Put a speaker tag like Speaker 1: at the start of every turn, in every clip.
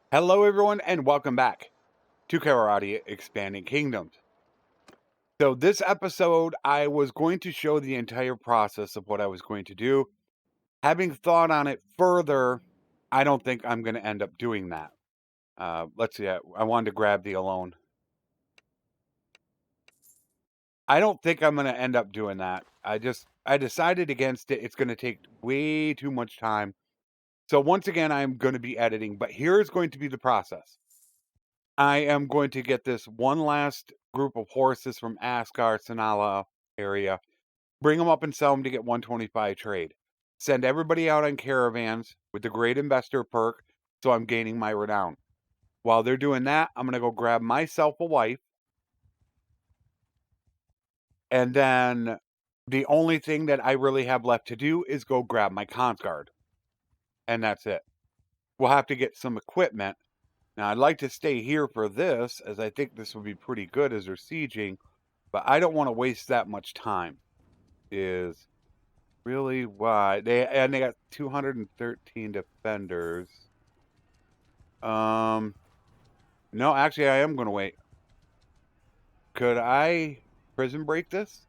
Speaker 1: Hello, everyone, and welcome back to Calradia Expanding Kingdoms. So this episode, I was going to show the entire process of what I was going to do. Having thought on it further, I don't think I'm going to end up doing that. Let's see, I wanted to grab the alone. I don't think I'm going to end up doing that. I decided against it. It's going to take way too much time. So once again, I'm going to be editing, but here's going to be the process. I am going to get this one last group of horses from Asgard, Sanala area, bring them up and sell them to get 125 trade. Send everybody out on caravans with the great investor perk, so I'm gaining my renown. While they're doing that, I'm going to go grab myself a wife. And then the only thing that I really have left to do is go grab my Consguard. And that's it. We'll have to get some equipment. Now, I'd like to stay here for this, as I think this will be pretty good as they're sieging. But I don't want to waste that much time. Is really why they got 213 defenders. No, actually, I am going to wait. Could I prison break this?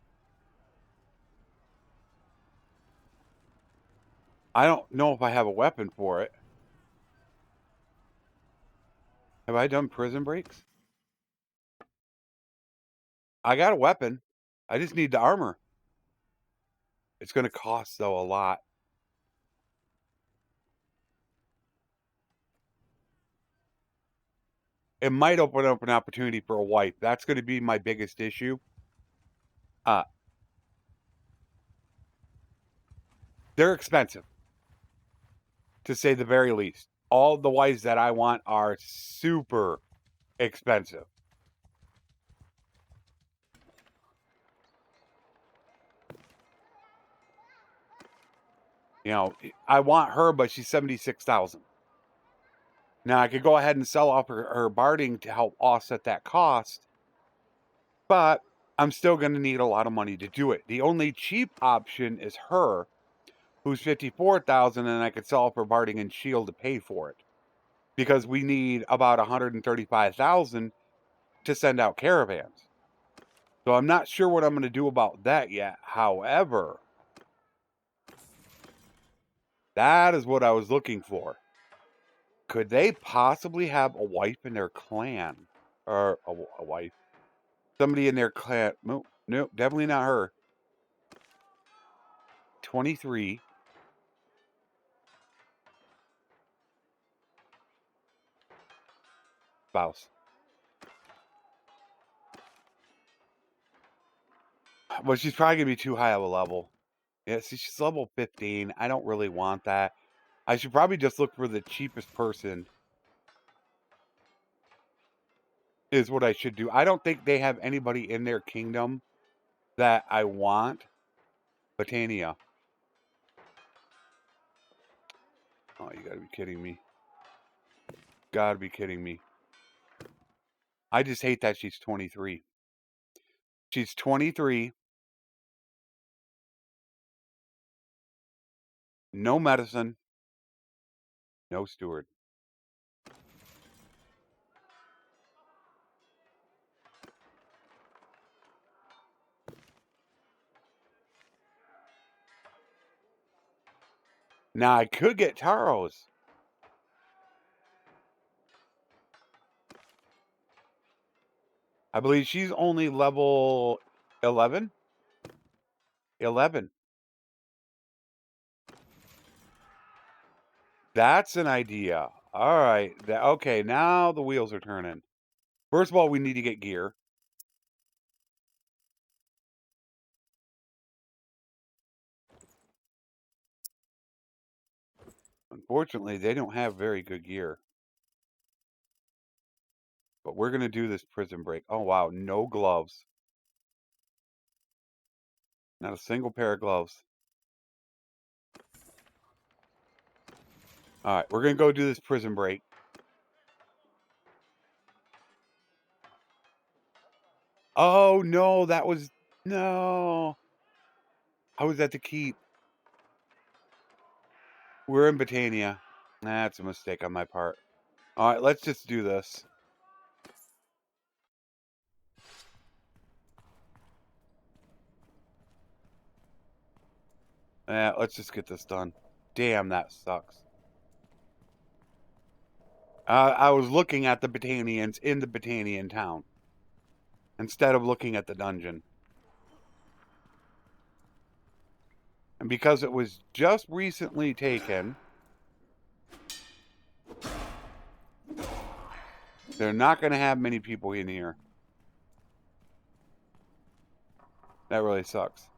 Speaker 1: I don't know if I have a weapon for it. Have I done prison breaks? I got a weapon. I just need the armor. It's going to cost, though, a lot. It might open up an opportunity for a wipe. That's going to be my biggest issue. They're expensive, to say the very least. All the wives that I want are super expensive. You know, I want her, but she's 76,000. Now I could go ahead and sell off her barding to help offset that cost, but I'm still going to need a lot of money to do it. The only cheap option is her, who's 54,000, and I could sell off her barding and shield to pay for it, because we need about 135,000 to send out caravans. So I'm not sure what I'm going to do about that yet. However, that is what I was looking for. Could they possibly have a wife in their clan? Or a wife? Somebody in their clan. Nope, nope, definitely not her. 23. Spouse. Well, she's probably going to be too high of a level. Yeah, see, she's level 15. I don't really want that. I should probably just look for the cheapest person. Is what I should do. I don't think they have anybody in their kingdom that I want. Botania. Oh, you gotta be kidding me. Gotta be kidding me. I just hate that she's 23. She's 23. No medicine. No steward. Now, I could get Taros. I believe she's only level 11. 11. That's an idea. All right. Okay, now the wheels are turning. First of all, we need to get gear. Unfortunately, they don't have very good gear. But we're going to do this prison break. Oh, wow. No gloves. Not a single pair of gloves. All right. We're going to go do this prison break. Oh, no. That was... No. I was at the keep. We're in Botania. That's a mistake on my part. All right, let's just do this. Yeah, let's just get this done. Damn, that sucks. I was looking at the Botanians in the Botanian town instead of looking at the dungeon. And because it was just recently taken, they're not going to have many people in here. That really sucks.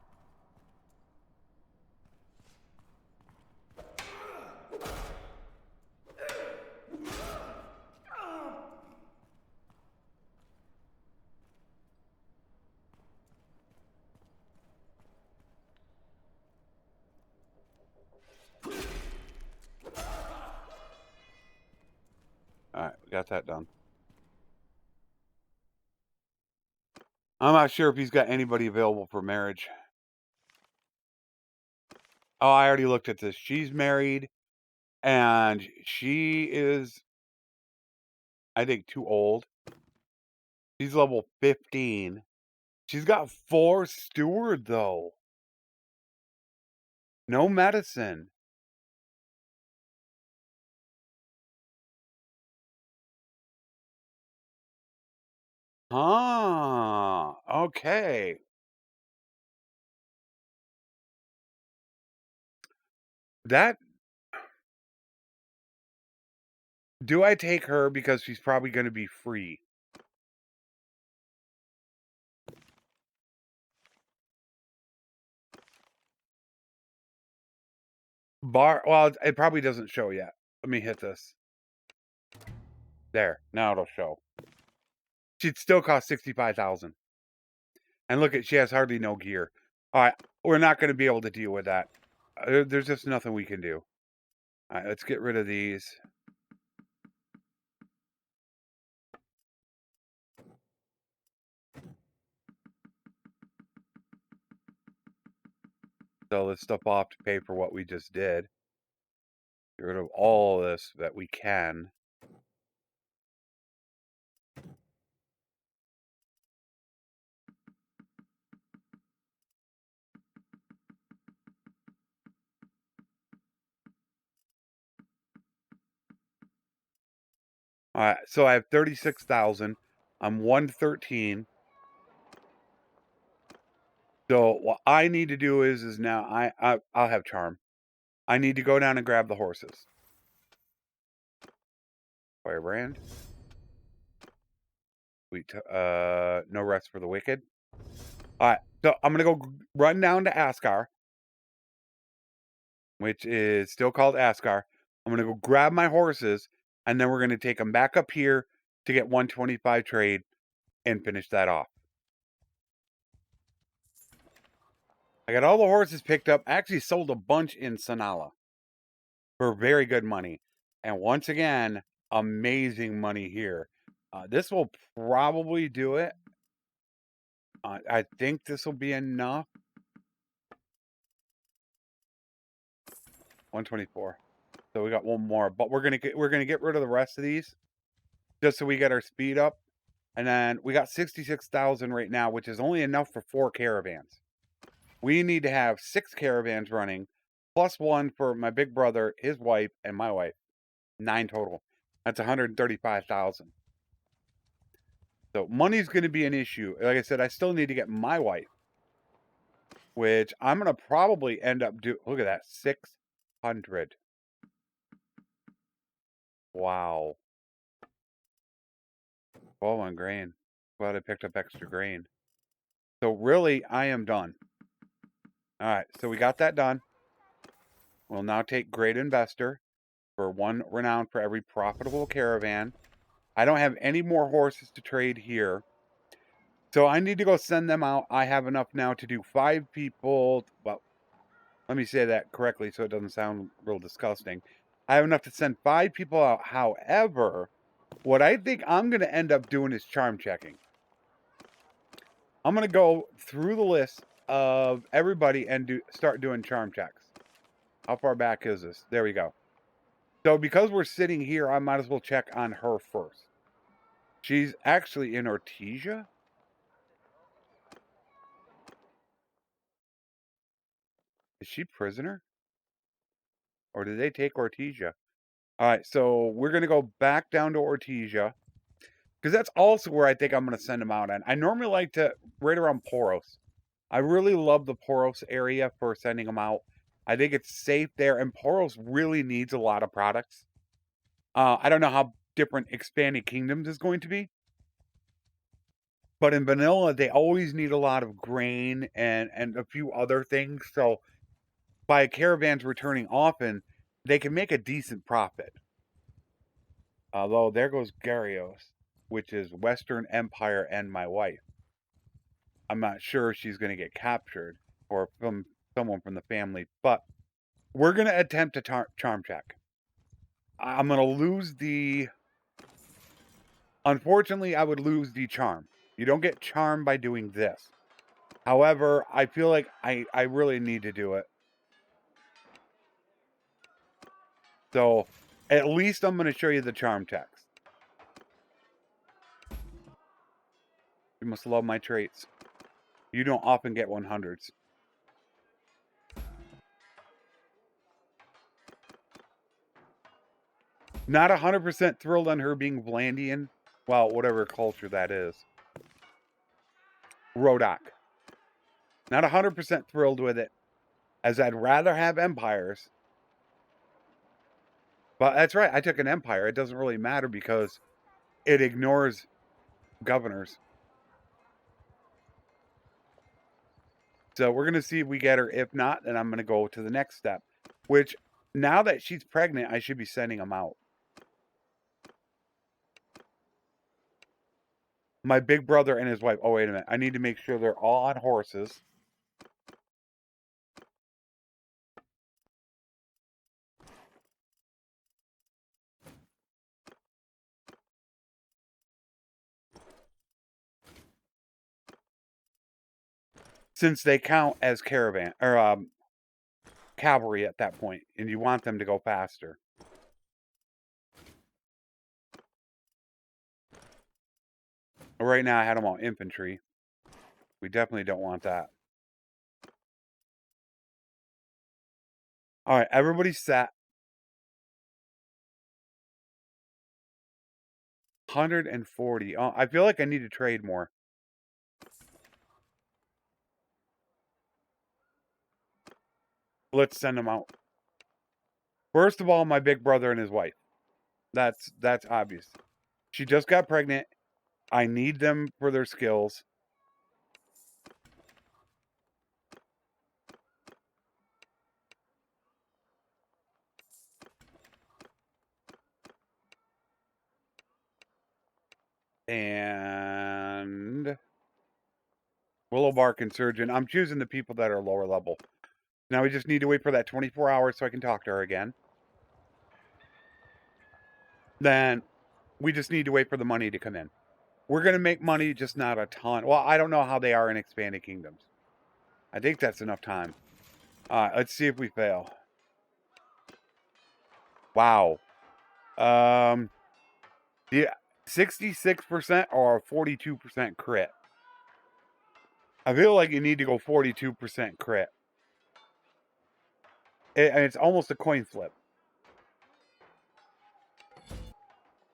Speaker 1: Alright, we got that done. I'm not sure if he's got anybody available for marriage. Oh, I already looked at this. She's married, and she is, I think, too old. She's level 15. She's got 4 steward, though. No medicine. Huh. Okay. That... Do I take her because she's probably going to be free? Well, it probably doesn't show yet. Let me hit this. There. Now it'll show. She'd still cost 65,000. And look at, she has hardly no gear. All right, we're not going to be able to deal with that. There's just nothing we can do. All right, let's get rid of these. Sell this stuff off to pay for what we just did. Get rid of all this that we can. All right, so I have 36,000. I'm 113. So what I need to do is now I'll have charm. I need to go down and grab the horses. Firebrand. Sweet. No rest for the wicked. All right, so I'm gonna go run down to Askar, which is still called Askar. I'm gonna go grab my horses, and then we're gonna take them back up here to get 125 trade and finish that off. I got all the horses picked up. I actually sold a bunch in Sanala for very good money, and once again, amazing money here. This will probably do it. I think this will be enough. 124. So we got one more, but we're gonna get rid of the rest of these just so we get our speed up. And then we got 66,000 right now, which is only enough for 4 caravans. We need to have 6 caravans running, plus 1 for my big brother, his wife, and my wife. 9 total. That's 135,000. So money's going to be an issue. Like I said, I still need to get my wife, which I'm going to probably end up look at that, 600. Wow. 12 on grain. Glad I picked up extra grain. So really, I am done. All right, so we got that done. We'll now take Great Investor for 1 renown for every profitable caravan. I don't have any more horses to trade here. So I need to go send them out. I have enough now to do 5 people. Well, let me say that correctly so it doesn't sound real disgusting. I have enough to send 5 people out. However, what I think I'm going to end up doing is charm checking. I'm going to go through the list of everybody and start doing charm checks. How far back is this? There we go. So because we're sitting here, I might as well check on her first. She's actually in Ortesia. Is she prisoner? Or did they take Ortesia? Alright, so we're going to go back down to Ortesia. Because that's also where I think I'm going to send them out on. I normally like to, right around Poros. I really love the Poros area for sending them out. I think it's safe there. And Poros really needs a lot of products. I don't know how different Expanded Kingdoms is going to be. But in vanilla, they always need a lot of grain and a few other things. So by caravans returning often, they can make a decent profit. Although there goes Garrisons, which is Western Empire and my wife. I'm not sure if she's going to get captured or from someone from the family, but we're going to attempt a charm check. I'm going to lose the... Unfortunately, I would lose the charm. You don't get charm by doing this. However, I feel like I really need to do it. So, at least I'm going to show you the charm text. You must love my traits. You don't often get 100s. Not 100% thrilled on her being Vlandian. Well, whatever culture that is. Rodok. Not 100% thrilled with it, as I'd rather have empires. But that's right, I took an empire. It doesn't really matter because it ignores governors. So we're going to see if we get her. If not, then I'm going to go to the next step. Which, now that she's pregnant, I should be sending them out. My big brother and his wife. Oh, wait a minute. I need to make sure they're all on horses. Since they count as caravan or cavalry at that point, and you want them to go faster. Right now, I had them all infantry. We definitely don't want that. All right, everybody's set. 140. Oh, I feel like I need to trade more. Let's send them out. First of all, my big brother and his wife. That's obvious. She just got pregnant. I need them for their skills. And Willowbark and Surgeon. I'm choosing the people that are lower level. Now we just need to wait for that 24 hours so I can talk to her again. Then we just need to wait for the money to come in. We're going to make money, just not a ton. Well, I don't know how they are in Expanded Kingdoms. I think that's enough time. Let's see if we fail. Wow. Yeah, 66% or 42% crit. I feel like you need to go 42% crit. It's almost a coin flip.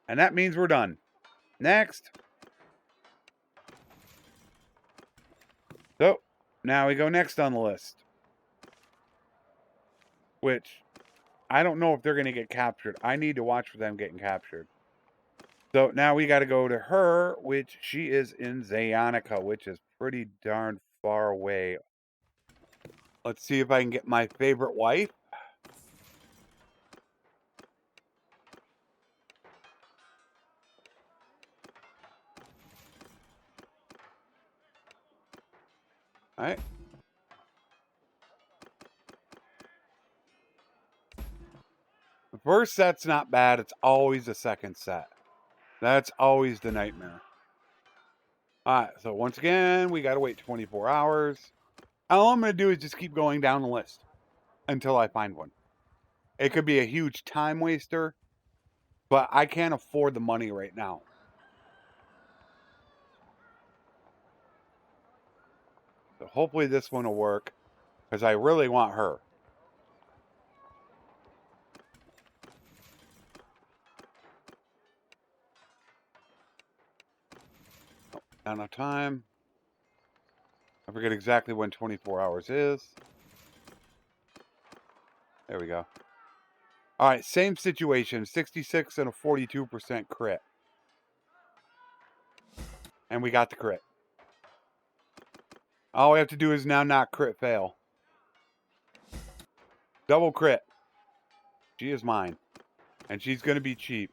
Speaker 1: And that means we're done. Next. So, now we go next on the list. Which, I don't know if they're going to get captured. I need to watch for them getting captured. So, now we got to go to her, which she is in Zayonica, which is pretty darn far away. Let's see if I can get my favorite wife. All right. The first set's not bad. It's always the second set. That's always the nightmare. All right. So once again, we got to wait 24 hours. All I'm going to do is just keep going down the list until I find one. It could be a huge time waster, but I can't afford the money right now. So hopefully this one will work, because I really want her. Not enough time. I forget exactly when 24 hours is. There we go. All right, same situation, 66 and a 42% crit. And we got the crit. All we have to do is now not crit fail. Double crit. She is mine. And she's going to be cheap.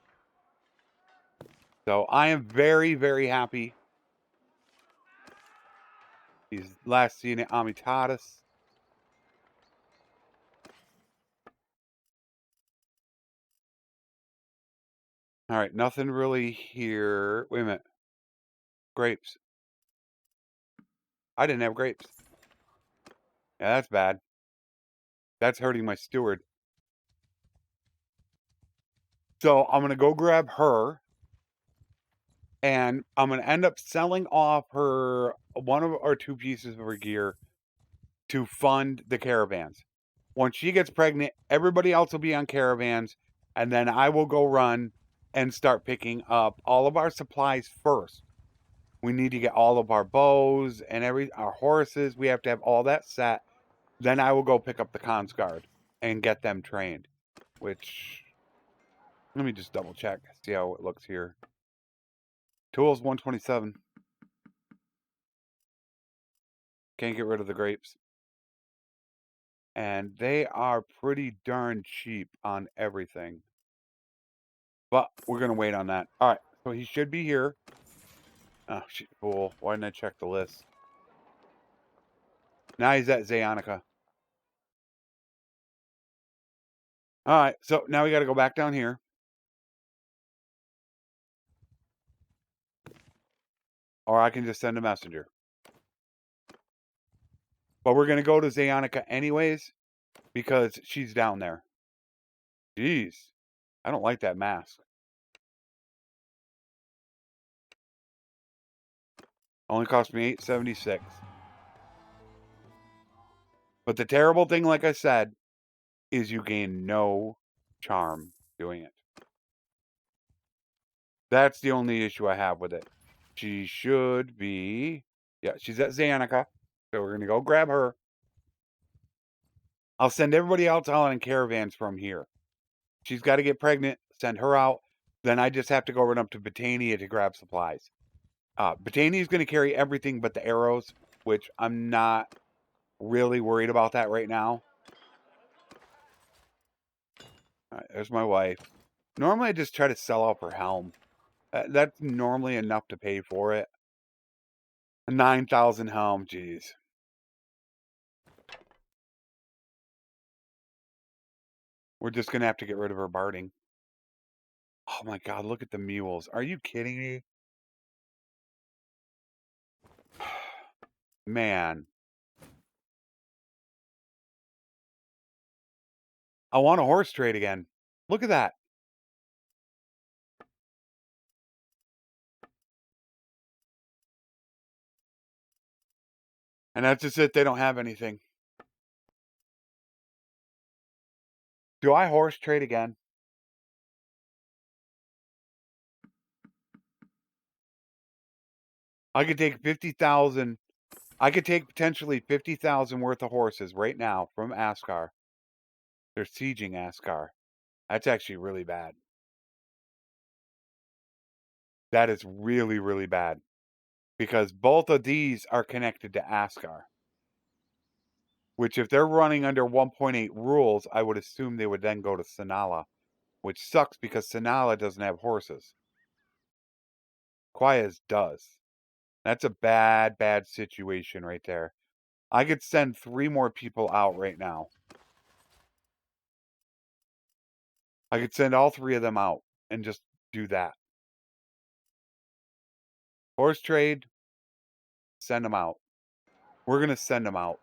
Speaker 1: So I am very, very happy. He's last seen at Amitatis. All right, nothing really here. Wait a minute. Grapes. I didn't have grapes. Yeah, that's bad. That's hurting my steward. So I'm going to go grab her. And I'm going to end up selling off her one of or two pieces of her gear to fund the caravans. Once she gets pregnant, everybody else will be on caravans. And then I will go run and start picking up all of our supplies first. We need to get all of our bows and our horses. We have to have all that set. Then I will go pick up the Consguard and get them trained. Which, let me just double check, see how it looks here. Tools 127. Can't get rid of the grapes. And they are pretty darn cheap on everything. But we're going to wait on that. All right, so he should be here. Oh, shit, cool. Why didn't I check the list? Now he's at Zayonica. All right, so now we got to go back down here. Or I can just send a messenger. But we're going to go to Zayonica anyways, because she's down there. Jeez. I don't like that mask. Only cost me $8.76. But the terrible thing, like I said, is you gain no charm doing it. That's the only issue I have with it. She should be... Yeah, she's at Zayonica. So we're going to go grab her. I'll send everybody else out in caravans from here. She's got to get pregnant. Send her out. Then I just have to go run up to Botania to grab supplies. Botania is going to carry everything but the arrows, which I'm not really worried about that right now. All right, there's my wife. Normally, I just try to sell off her helm. That's normally enough to pay for it. 9,000 helm, jeez. We're just going to have to get rid of her barding. Oh my god, look at the mules. Are you kidding me? Man. I want a horse trade again. Look at that. And that's just it. They don't have anything. Do I horse trade again? I could take 50,000. I could take potentially 50,000 worth of horses right now from Askar. They're sieging Askar. That's actually really bad. That is really, really bad. Because both of these are connected to Askar. Which, if they're running under 1.8 rules, I would assume they would then go to Sanala. Which sucks because Sanala doesn't have horses. Kaoses does. That's a bad, bad situation right there. I could send 3 more people out right now. I could send all 3 of them out and just do that. Horse trade, send them out. We're going to send them out.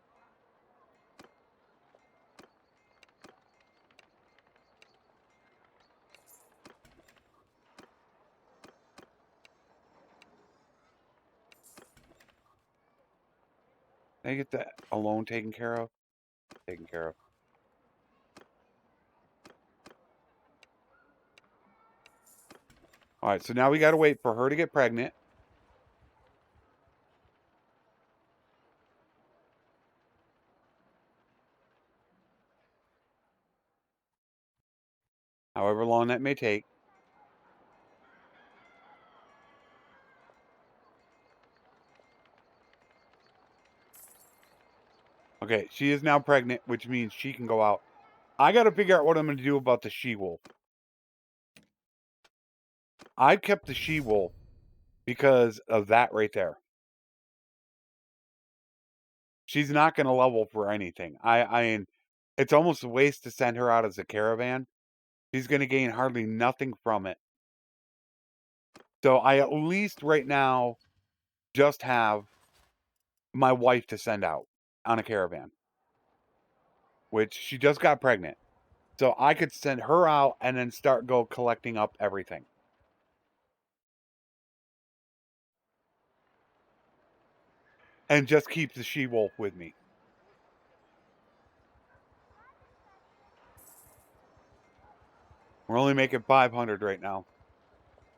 Speaker 1: Can I get that alone taken care of? Taken care of. All right, so now we got to wait for her to get pregnant. However long that may take. Okay, she is now pregnant, which means she can go out. I got to figure out what I'm going to do about the she-wolf. I kept the she-wolf because of that right there. She's not going to level for anything. I mean, it's almost a waste to send her out as a caravan. She's going to gain hardly nothing from it. So I at least right now just have my wife to send out on a caravan, which she just got pregnant. So I could send her out and then start collecting up everything. And just keep the she-wolf with me. We're only making 500 right now.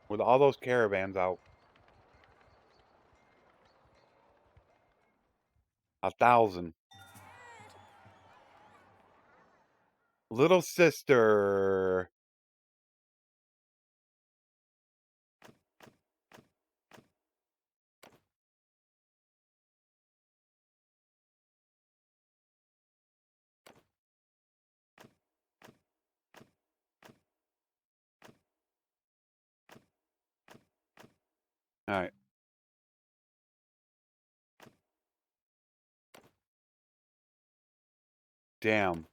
Speaker 1: With all those caravans out. 1,000. Little sister. Alright. Damn.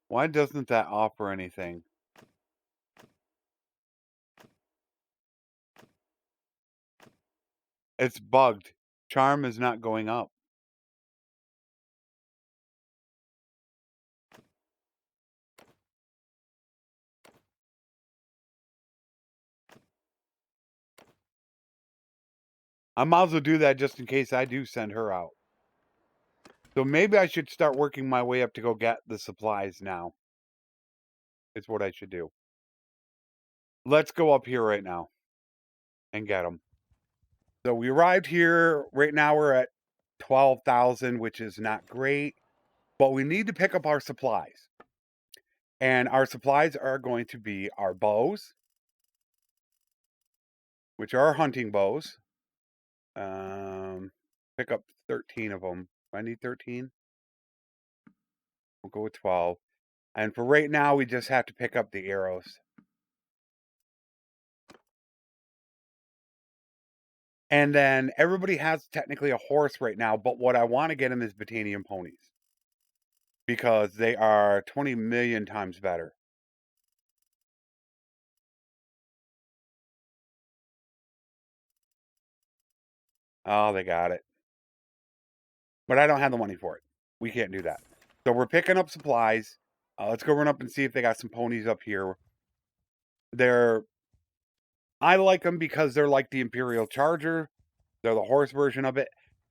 Speaker 1: Why doesn't that offer anything? It's bugged. Charm is not going up. I might as well do that just in case I do send her out. So maybe I should start working my way up to go get the supplies now. It's what I should do. Let's go up here right now and get them. So we arrived here. Right now we're at 12,000, which is not great. But we need to pick up our supplies. And our supplies are going to be our bows, which are our hunting bows. Pick up 13 of them. Do I need 13? We'll go with 12. And for right now, we just have to pick up the arrows. And then everybody has technically a horse right now, but what I want to get them is Botanian ponies. Because they are 20 million times better. Oh, they got it. But I don't have the money for it. We can't do that. So we're picking up supplies. Let's go run up and see if they got some ponies up here. I like them because they're like the Imperial Charger. They're the horse version of it.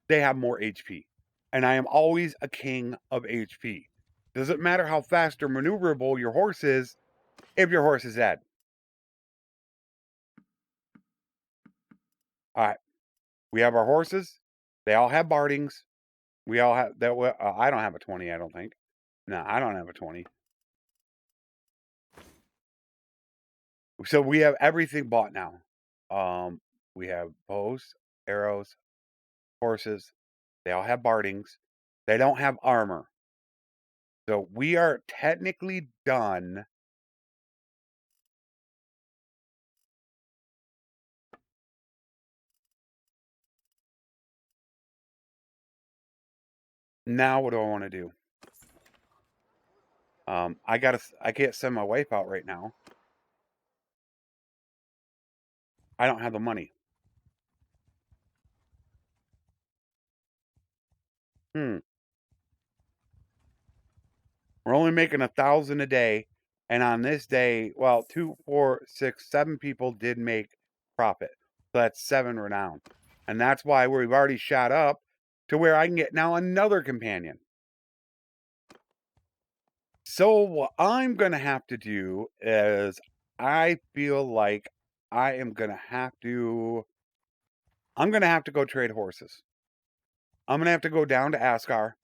Speaker 1: They have more HP. And I am always a king of HP. Doesn't matter how fast or maneuverable your horse is, if your horse is dead. All right. We have our horses. They all have bardings. We all have that. I don't have a 20, I don't think. No, I don't have a 20. So we have everything bought now. We have bows, arrows, horses. They all have bardings. They don't have armor. So we are technically done. Now what do I want to do? I can't send my wife out right now. I don't have the money. We're only making 1,000 a day. And on this day, well, 2, 4, 6, 7 people did make profit. So that's 7 renown. And that's why we've already shot up to where I can get now another companion. So what I'm going to have to do is I feel like I'm going to have to go trade horses. I'm going to have to go down to Askar.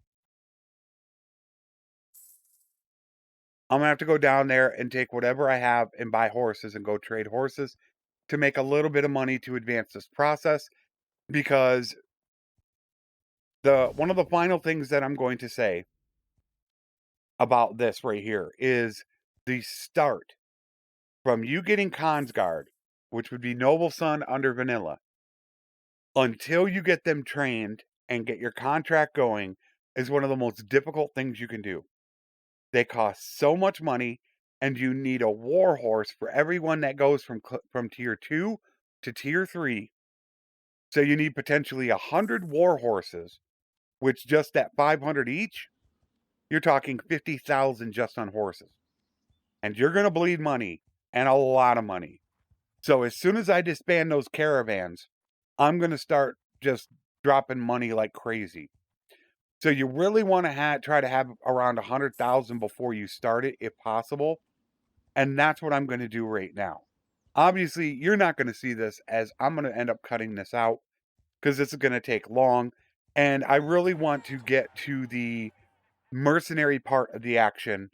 Speaker 1: I'm going to have to go down there and take whatever I have and buy horses and go trade horses to make a little bit of money to advance this process, because one of the final things that I'm going to say about this right here is the start from you getting Consguard, which would be Noble Son under Vanilla, until you get them trained and get your contract going, is one of the most difficult things you can do. They cost so much money, and you need a war horse for everyone that goes from tier 2 to tier 3. So you need potentially 100 war horses, which just at 500 each, you're talking 50,000 just on horses. And you're going to bleed money, and a lot of money. So as soon as I disband those caravans, I'm going to start just dropping money like crazy. So you really want to try to have around 100,000 before you start it, if possible. And that's what I'm going to do right now. Obviously, you're not going to see this, as I'm going to end up cutting this out because this is going to take long. And I really want to get to the mercenary part of the action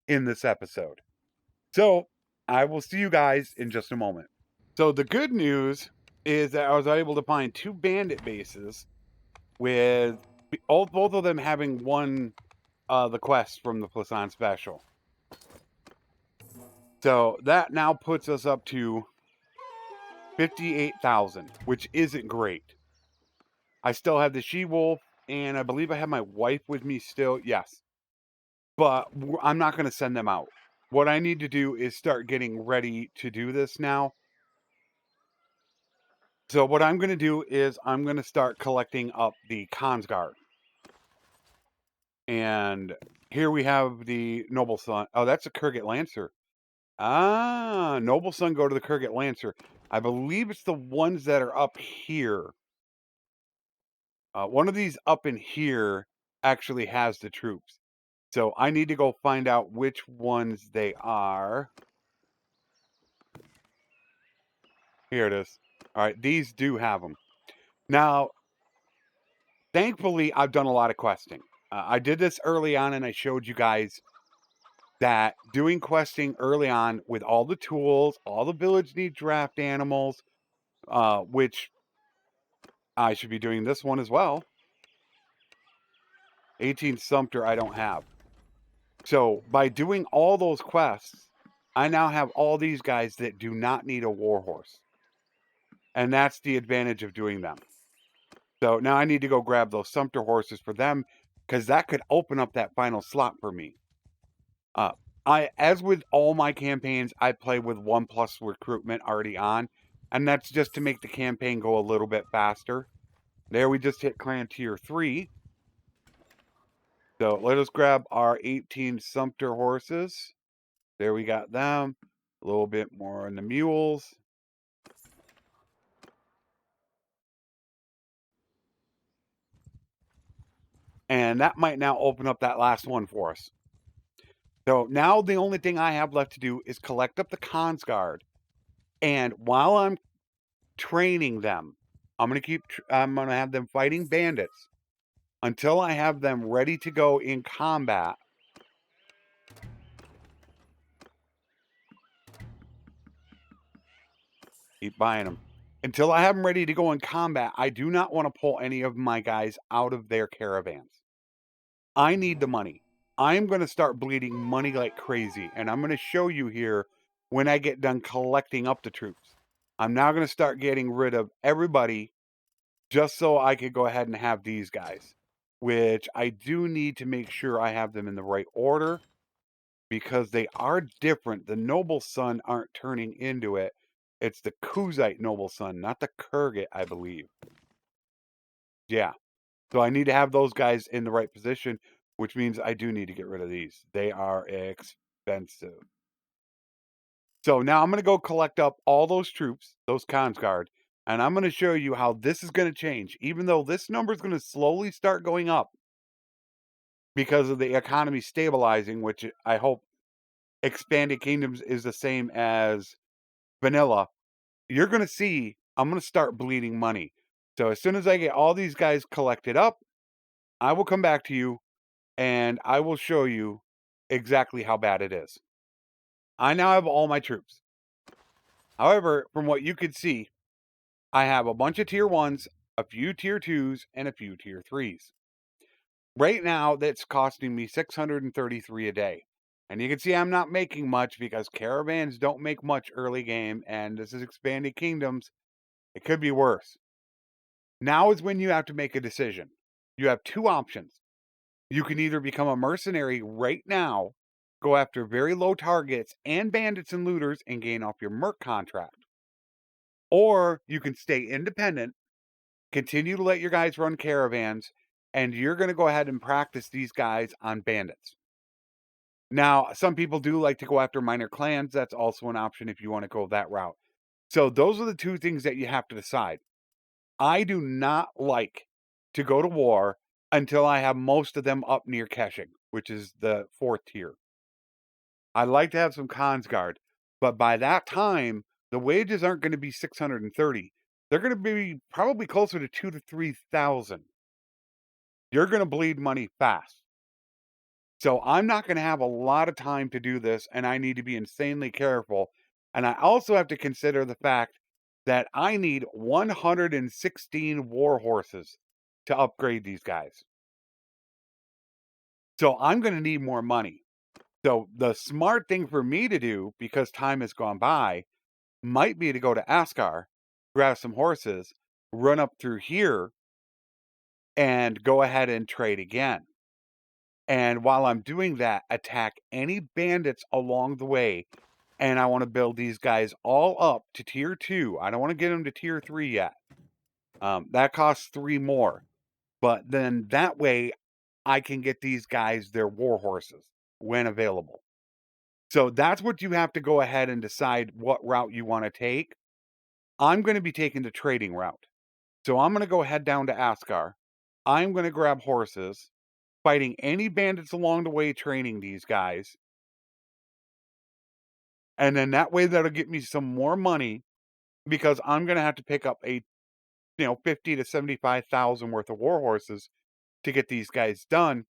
Speaker 1: in this episode. So I will see you guys in just a moment. So the good news is that I was able to find 2 bandit bases with both of them having won the quest from the Flesson special. So that now puts us up to 58,000, which isn't great. I still have the she-wolf, and I believe I have my wife with me still. Yes. But I'm not going to send them out. What I need to do is start getting ready to do this now. So what I'm going to do is I'm going to start collecting up the Consguard. And here we have the Noble Son. Oh, that's a Kurgat Lancer. Ah, Noble Son go to the Kurgat Lancer. I believe it's the ones that are up here. One of these up in here actually has the troops. So I need to go find out which ones they are. Here it is. All right, these do have them. Now, thankfully, I've done a lot of questing. I did this early on, and I showed you guys that doing questing early on with all the tools, all the village need draft animals, which I should be doing this one as well. 18 Sumter I don't have. So by doing all those quests, I now have all these guys that do not need a warhorse. And that's the advantage of doing them. So now I need to go grab those Sumter horses for them, because that could open up that final slot for me. As with all my campaigns, I play with 1+ recruitment already on, and that's just to make the campaign go a little bit faster. There, we just hit clan tier 3. So let us grab our 18 Sumter horses. There, we got them. A little bit more on the mules. And that might now open up that last one for us. So now the only thing I have left to do is collect up the Consguard. And while I'm training them, I'm going to have them fighting bandits until I have them ready to go in combat. Keep buying them. Until I have them ready to go in combat, I do not want to pull any of my guys out of their caravans. I need the money. I'm going to start bleeding money like crazy, and I'm going to show you here when I get done collecting up the troops. I'm now going to start getting rid of everybody just so I could go ahead and have these guys, which I do need to make sure I have them in the right order, because they are different. The Noble Son aren't turning into it. It's the Kaoses Noble Son, not the Kurgat, I believe. Yeah. So I need to have those guys in the right position. which means I do need to get rid of these. They are expensive. So now I'm going to go collect up all those troops, those Consguard, and I'm going to show you how this is going to change. Even though this number is going to slowly start going up because of the economy stabilizing, which I hope Expanded Kingdoms is the same as vanilla, you're going to see I'm going to start bleeding money. So as soon as I get all these guys collected up, I will come back to you and I will show you exactly how bad it is. I now have all my troops. However, from what you could see, I have a bunch of tier 1s, a few tier 2s, and a few tier 3s. Right now, that's costing me 633 a day. And you can see I'm not making much because caravans don't make much early game, and this is Expanded Kingdoms. It could be worse. Now is when you have to make a decision. You have two options. You can either become a mercenary right now, go after very low targets and bandits and looters and gain off your merc contract. Or you can stay independent, continue to let your guys run caravans, and you're going to go ahead and practice these guys on bandits. Now, some people do like to go after minor clans. That's also an option if you want to go that route. So those are the two things that you have to decide. I do not like to go to war until I have most of them up near Keshing, which is the 4th tier. I like to have some Consguard, but by that time, the wages aren't going to be 630. They're going to be probably closer to 2 to 3,000. You're going to bleed money fast. So I'm not going to have a lot of time to do this, and I need to be insanely careful. And I also have to consider the fact that I need 116 war horses to upgrade these guys. So I'm going to need more money. So the smart thing for me to do, because time has gone by, might be to go to Askar, grab some horses, run up through here, and go ahead and trade again. And while I'm doing that, attack any bandits along the way. And I want to build these guys all up to tier 2. I don't want to get them to tier 3 yet. That costs 3 more. But then that way, I can get these guys their war horses when available. So that's what you have to go ahead and decide what route you want to take. I'm going to be taking the trading route. So I'm going to go head down to Askar. I'm going to grab horses, fighting any bandits along the way, training these guys. And then that way that'll get me some more money because I'm going to have to pick up a 50 to 75,000 worth of war horses to get these guys done.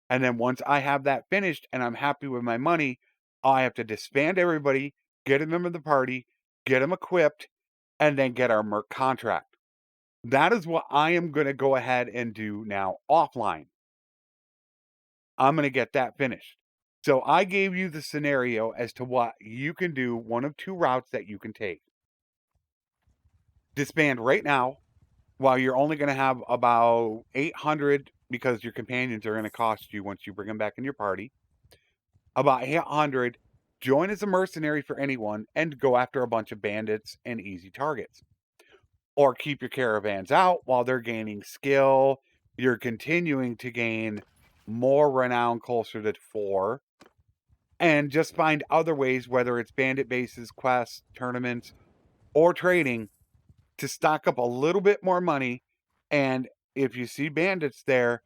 Speaker 1: And then once I have that finished and I'm happy with my money, I have to disband everybody, get them in the party, get them equipped, and then get our merc contract. That is what I am going to go ahead and do now offline. I'm going to get that finished. So I gave you the scenario as to what you can do, one of two routes that you can take. Disband right now while you're only going to have about 800 because your companions are going to cost you once you bring them back in your party. About 800, join as a mercenary for anyone and go after a bunch of bandits and easy targets. Or keep your caravans out while they're gaining skill. You're continuing to gain more renown closer to 4. And just find other ways, whether it's bandit bases, quests, tournaments, or trading, to stock up a little bit more money. And if you see bandits there,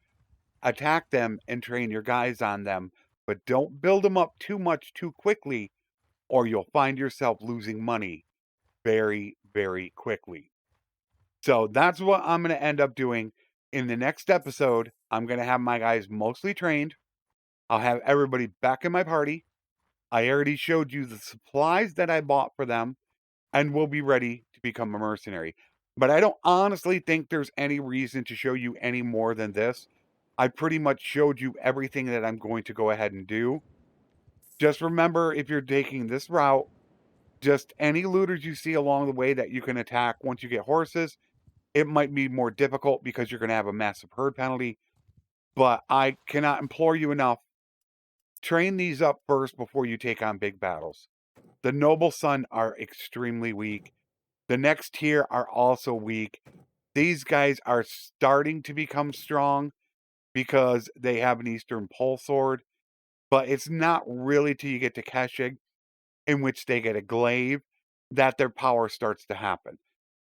Speaker 1: attack them and train your guys on them. But don't build them up too much too quickly, or you'll find yourself losing money very, very quickly. So that's what I'm going to end up doing. In the next episode, I'm going to have my guys mostly trained. I'll have everybody back in my party. I already showed you the supplies that I bought for them, and we'll be ready to become a mercenary. But I don't honestly think there's any reason to show you any more than this. I pretty much showed you everything that I'm going to go ahead and do. Just remember, if you're taking this route, just any looters you see along the way that you can attack once you get horses, it might be more difficult because you're going to have a massive herd penalty. But I cannot implore you enough. Train these up first before you take on big battles. The Noble Son are extremely weak. The next tier are also weak. These guys are starting to become strong, because they have an Eastern Pole sword, but it's not really till you get to Keshig, in which they get a glaive, that their power starts to happen.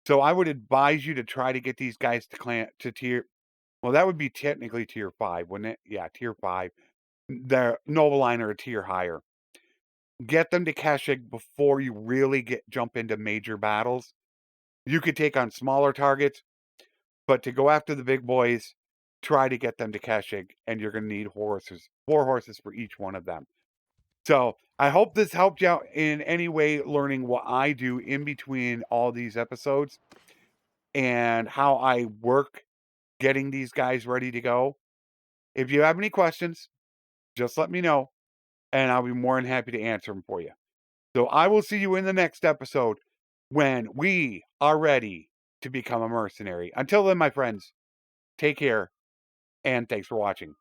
Speaker 1: So I would advise you to try to get these guys to tier. Well, that would be technically tier 5, wouldn't it? Yeah, tier 5. The Noble Line are a tier higher. Get them to Keshig before you really jump into major battles. You could take on smaller targets, but to go after the big boys, try to get them to Keshig, and you're going to need horses, 4 horses for each one of them. So I hope this helped you out in any way, learning what I do in between all these episodes and how I work getting these guys ready to go. If you have any questions, just let me know, and I'll be more than happy to answer them for you. So I will see you in the next episode when we are ready to become a mercenary. Until then, my friends, take care, and thanks for watching.